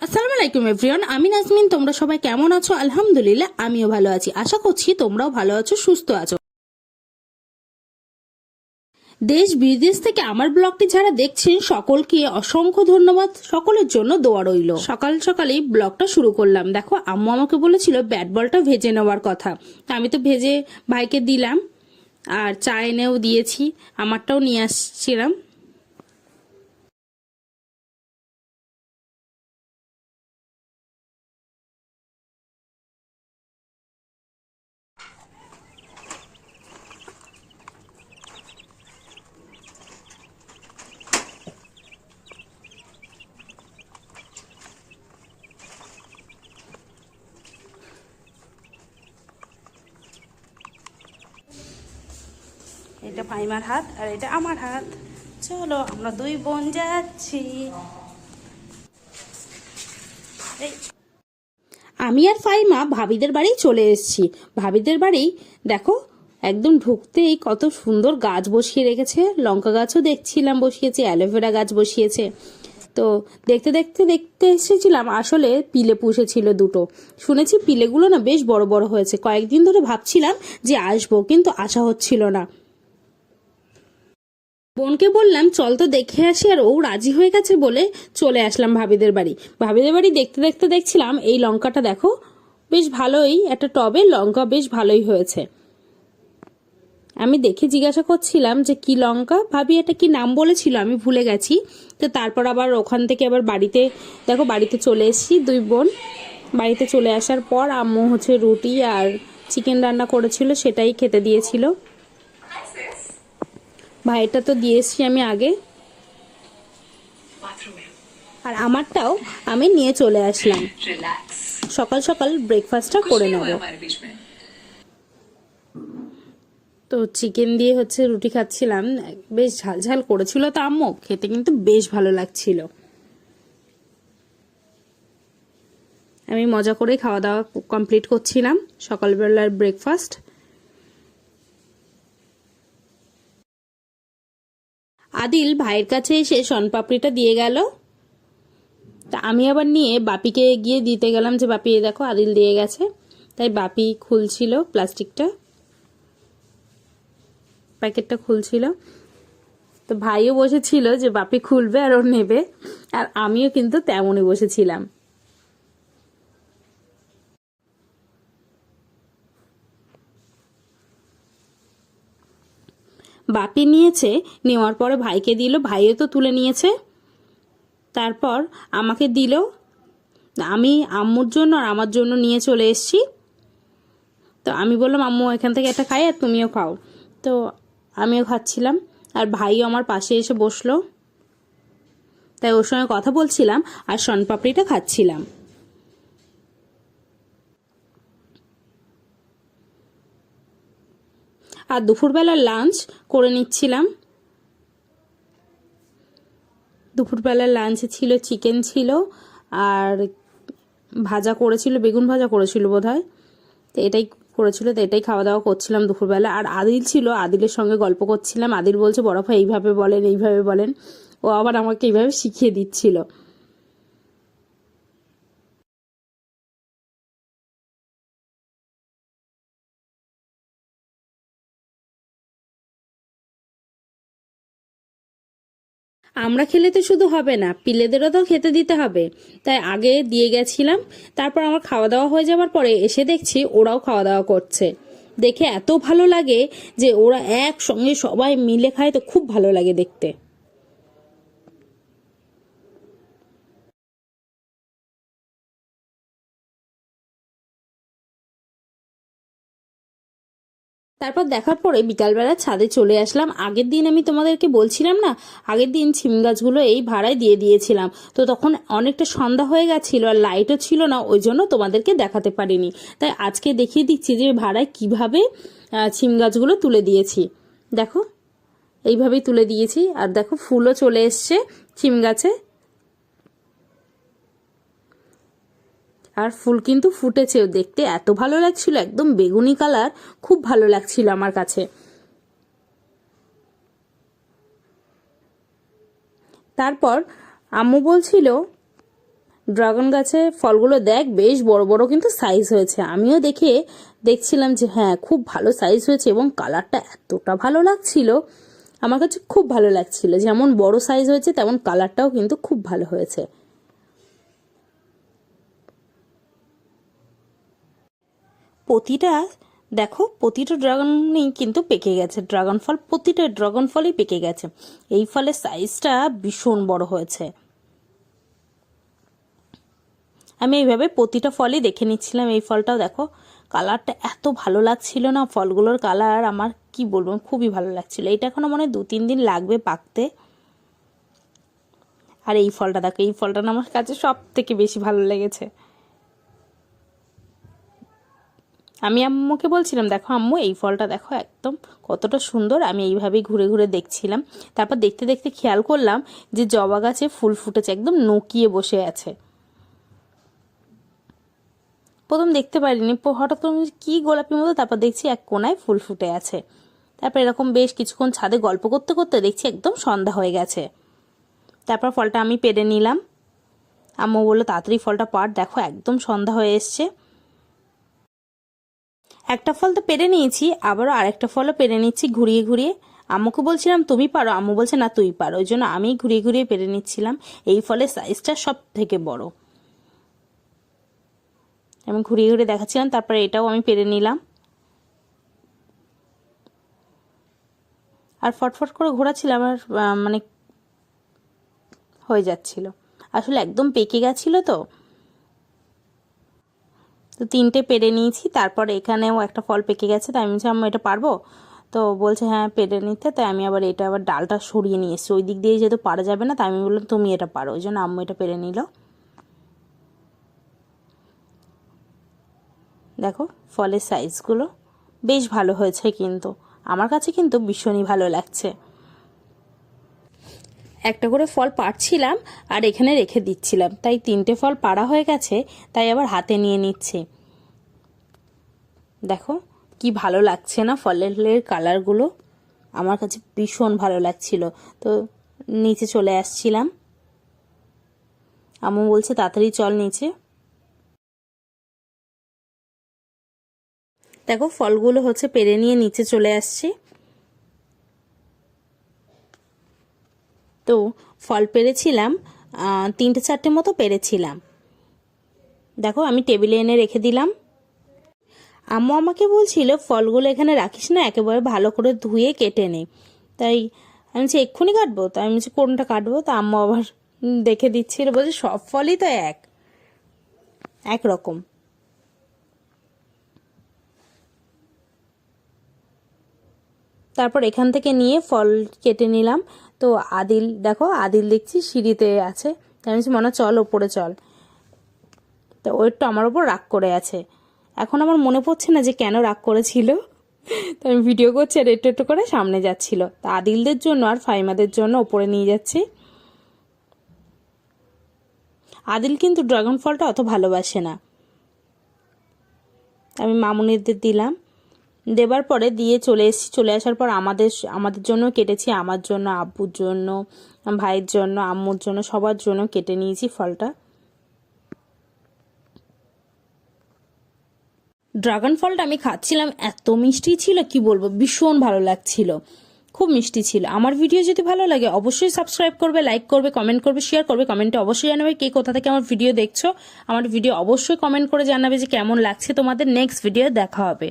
আসসালামু আলাইকুম এভরিওয়ান, আমি নাজমিন। তোমরা সবাই কেমন আছো? আলহামদুলিল্লাহ, আমিও ভালো আছি। আশা করছি তোমরাও ভালো আছো, সুস্থ আছো। দেশ বিদেশ থেকে আমার ব্লগটি যারা দেখছেন সকলকে অসংখ্য ধন্যবাদ। সকলের জন্য দোয়া রইল। সকাল সকালেই ব্লগটা শুরু করলাম। দেখো, আম্মু আমাকে বলেছিল ব্যাট বলটা ভেজে নেওয়ার কথা, তা আমি তো ভেজে ভাইকে দিলাম, আর চা এনেও দিয়েছি, আমারটাও নিয়ে আসছিলাম। এটা ফাইমার হাত আর এটা আমার হাত। চলো আমরা দুই বোন যাচ্ছি। আমি আর ফাইমা ভাবিদের বাড়ি চলে এসেছি। ভাবিদের বাড়ি দেখো, একদম ঢুকতেই কত সুন্দর গাছ বসিয়ে রেখেছে। লঙ্কা গাছও দেখছিলাম বসিয়েছে, অ্যালোভেরা গাছ বসিয়েছে। তো দেখতে দেখতে দেখতে এসেছিলাম, আসলে পিলে পুষেছিল দুটো। শুনেছি পিলেগুলো না বেশ বড় বড় হয়েছে। কয়েকদিন ধরে ভাবছিলাম যে আসবো, কিন্তু আসা হচ্ছিল না। বোনকে বললাম চল তো দেখে আসি, আর ও রাজি হয়ে গেছে বলে চলে আসলাম ভাবিদের বাড়ি। ভাবিদের বাড়ি দেখতে দেখতে দেখছিলাম এই লঙ্কাটা দেখো, বেশ ভালোই, একটা টবে লঙ্কা বেশ ভালোই হয়েছে। আমি দেখে জিজ্ঞাসা করছিলাম যে কি লঙ্কা, ভাবি এটা কি নাম বলেছিল আমি ভুলে গেছি। তো তারপর আবার ওখান থেকে আবার বাড়িতে, দেখো বাড়িতে চলে এসেছি দুই বোন। বাড়িতে চলে আসার পর আম্মু হচ্ছে রুটি আর চিকেন রান্না করেছিল, সেটাই খেতে দিয়েছিল। ভাইটা তো দিয়েছি আমি আগে, আর আমারটাও আমি নিয়ে চলে আসলাম। সকাল সকাল ব্রেকফাস্টটা করে নেব। তো চিকেন দিয়ে হচ্ছে রুটি খাচ্ছিলাম, বেশ ঝাল ঝাল করেছিল তো আম্মু, খেতে কিন্তু বেশ ভালো লাগছিল। আমি মজা করে খাওয়া দাওয়া কমপ্লিট করছিলাম, সকালবেলার ব্রেকফাস্ট। আদিল ভাইয়ের কাছে এসে শনপাপড়িটা দিয়ে গেল। তা আমি আবার নিয়ে বাপিকে গিয়ে দিতে গেলাম যে বাপি দেখো আদিল দিয়ে গেছে। তাই বাপি খুলছিল প্লাস্টিকটা, প্যাকেটটা খুলছিল। তো ভাইও বসেছিল যে বাপি খুলবে আর ওর নেবে, আর আমিও কিন্তু তেমনই বসেছিলাম। বাপি নিয়েছে, নেওয়ার পরে ভাইকে দিল, ভাইও তো তুলে নিয়েছে। তারপর আমাকে দিল, আমি আম্মুর জন্য আর আমার জন্য নিয়ে চলে এসেছি। তো আমি বললাম আম্মু এখান থেকে একটা খাই আর তুমিও খাও। তো আমিও খাচ্ছিলাম, আর ভাইও আমার পাশে এসে বসলো, তাই ওর সঙ্গে কথা বলছিলাম আর শনপাপড়িটা খাচ্ছিলাম। আর দুপুরবেলার লাঞ্চ করে নিচ্ছিলাম। দুপুরবেলার লাঞ্চে ছিল চিকেন ছিল, আর ভাজা করেছিল, বেগুন ভাজা করেছিল বোধহয়। তো এটাই করেছিল, তো এটাই খাওয়া দাওয়া করছিলাম দুপুরবেলা। আর আদিল ছিল, আদিলের সঙ্গে গল্প করছিলাম। আদিল বলছে বড় ভাই এইভাবে বলেন, এইভাবে বলেন। ও আবার আমাকে এইভাবে শিখিয়ে দিচ্ছিল। আমরা খেলে তো শুধু হবে না, পিলেদেরও তো খেতে দিতে হবে। তাই আগে দিয়ে গেছিলাম। তারপর আমার খাওয়া দাওয়া হয়ে যাওয়ার পরে এসে দেখছি ওরাও খাওয়া দাওয়া করছে। দেখে এত ভালো লাগে যে ওরা একসঙ্গে সবাই মিলে খায়, তো খুব ভালো লাগে দেখতে। তারপর দেখার পরে বিকালবেলা ছাদে চলে আসলাম। আগের দিন আমি তোমাদেরকে বলছিলাম না, আগের দিন সিম গাছগুলো এই ভাড়ায় দিয়ে দিয়েছিলাম। তো তখন অনেকটা সন্ধ্যা হয়ে গেছিল আর লাইটও ছিল না, ওই জন্য তোমাদেরকে দেখাতে পারিনি। তাই আজকে দেখিয়ে দিচ্ছি যে ভাড়ায় কিভাবে সিম গাছগুলো তুলে দিয়েছি। দেখো এইভাবেই তুলে দিয়েছি, আর দেখো ফুলও চলে এসছে সিম গাছে। আর ফুল কিন্তু ফুটেছেও, দেখতে এত ভালো লাগছিল, একদম বেগুনি কালার, খুব ভালো লাগছিল আমার কাছে। তারপর আম্মু বলছিল ড্রাগন গাছে ফলগুলো দেখ বেশ বড় বড় কিন্তু সাইজ হয়েছে। আমিও দেখছিলাম যে হ্যাঁ খুব ভালো সাইজ হয়েছে এবং কালারটা এতটা ভালো লাগছিল, আমার কাছে খুব ভালো লাগছিল। যেমন বড় সাইজ হয়েছে তেমন কালারটাও কিন্তু খুব ভালো হয়েছে। প্রতিটা ড্রাগনই কিন্তু পেকে গেছে, ড্রাগন ফল প্রতিটা ড্রাগন ফলই পেকে গেছে। এই ফলের সাইজটা ভীষণ বড় হয়েছে। আমি এইভাবে প্রতিটা ফলই দেখে নিচ্ছিলাম। এই ফলটাও দেখো, কালারটা এত ভালো লাগছিল না, ফলগুলোর কালার আমার কি বলবো খুবই ভালো লাগছিল। এটা এখনো মনে হয় 2-3 দিন লাগবে পাকতে। আর এই ফলটা দেখো, এই ফলটা না আমার কাছে সব থেকে বেশি ভালো লেগেছে। আমি আম্মুকে বলছিলাম দেখো আম্মু এই ফলটা দেখো একদম কতটা সুন্দর। আমি এইভাবেই ঘুরে ঘুরে দেখছিলাম। তারপর দেখতে দেখতে খেয়াল করলাম যে জবা গাছে ফুল ফুটেছে, একদম নকিয়ে বসে আছে। প্রথম দেখতে পারিনি, হঠাৎ কি গোলাপি মতো, তারপর দেখছি এক কোনায় ফুল ফুটে আছে। তারপর এরকম বেশ কিছুক্ষণ ছাদে গল্প করতে করতে দেখছি একদম সন্ধ্যা হয়ে গেছে। তারপর ফলটা আমি পেড়ে নিলাম। আম্মু বললো তাড়াতাড়ি ফলটা পাড়, দেখো একদম সন্ধ্যা হয়ে এসছে। একটা ফল তো পেরে নিয়েছি, আবারও আরেকটা ফলও পেরে নিচ্ছি ঘুরিয়ে ঘুরিয়ে। আম্মুকে বলছিলাম তুমি পারো, আম্মু বলছে না তুই পারো, ওই জন্য আমি ঘুরিয়ে ঘুরিয়ে পেরে নিচ্ছিলাম। এই ফলের সাইজটা সব থেকে বড়, আমি ঘুরিয়ে ঘুরিয়ে দেখাচ্ছিলাম। তারপরে এটাও আমি পেরে নিলাম। আর ফটফট করে ঘোরাচ্ছিলাম আর মানে হয়ে যাচ্ছিল, আসলে একদম পেকে গেছিল তো 3টে পেরে নিয়েছি। তারপর এখানেও একটা ফল পেকে গেছে, তাই আমি বলছি আম্মু এটা পারবো, তো বলছে হ্যাঁ পেরে নিতে। তাই আমি আবার এটা আবার ডালটা সরিয়ে নিয়ে এসেছি, ওই দিক দিয়ে যেহেতু পারা যাবে না, তাই আমি বললাম তুমি এটা পারো, ওই জন্য আম্মু এটা পেরে নিল। দেখো ফলের সাইজগুলো বেশ ভালো হয়েছে, কিন্তু আমার কাছে কিন্তু ভীষণই ভালো লাগছে। একটা করে ফল পাড়ছিলাম আর এখানে রেখে দিচ্ছিলাম, তাই 3টে ফল পাড়া হয়ে গেছে, তাই আবার হাতে নিয়ে নিচ্ছে। দেখো কি ভালো লাগছে না ফলের কালারগুলো, আমার কাছে ভীষণ ভালো লাগছিল। তো নিচে চলে আসছিলাম, আম্মু বলছে তাড়াতাড়ি চল নিচে। দেখো ফলগুলো হচ্ছে পেরে নিয়ে নিচে চলে আসছে। তো ফল পেরেছিলাম 3-4টে মতো পেরেছিলাম। দেখো আমি টেবিলে এনে রেখে দিলাম। আম্মু আমাকে বলছিল ফলগুলো এখানে রাখিস না, একেবারে ভালো করে ধুয়ে কেটে নে। তাই আমি বলছি এক্ষুনি কাটবো, তাই আমি বলছি কোনটা কাটবো, তা আম্মু আবার দেখে দিচ্ছিল, বলছে সব ফলই তো এক রকম। তারপর এখান থেকে নিয়ে ফল কেটে নিলাম। তো আদিল দেখছি সিঁড়িতে আছে, তাই আমি মনে চল ওপরে চল। তো ওর তো আমার ওপর রাগ করে আছে। এখন আমার মনে পড়ছে না যে কেন রাগ করেছিল, তো আমি ভিডিও করছি আর একটু একটু করে সামনে যাচ্ছিল। তা আদিলদের জন্য আর ফাইমাদের জন্য ওপরে নিয়ে যাচ্ছি। আদিল কিন্তু ড্রাগন ফলটা অত ভালোবাসে না, আমি মামুনিদের দিলাম। দেবার পরে দিয়ে চলে এসেছি। চলে আসার পর আমাদের জন্য কেটেছি, আমার জন্য, আব্বুর জন্য, ভাইয়ের জন্য, আম্মুর জন্য, সবার জন্য কেটে নিয়েছি ফলটা। ড্রাগন ফলটা আমি খাচ্ছিলাম, এত মিষ্টি ছিল কি বলবো, ভীষণ ভালো লাগছিল, খুব মিষ্টি ছিল। আমার ভিডিও যদি ভালো লাগে অবশ্যই সাবস্ক্রাইব করবে, লাইক করবে, কমেন্ট করবে, শেয়ার করবে। কমেন্টে অবশ্যই জানাবে কে কোথা থেকে আমার ভিডিও দেখছো। আমার ভিডিও অবশ্যই কমেন্ট করে জানাবে যে কেমন লাগছে তোমাদের। নেক্সট ভিডিও দেখা হবে।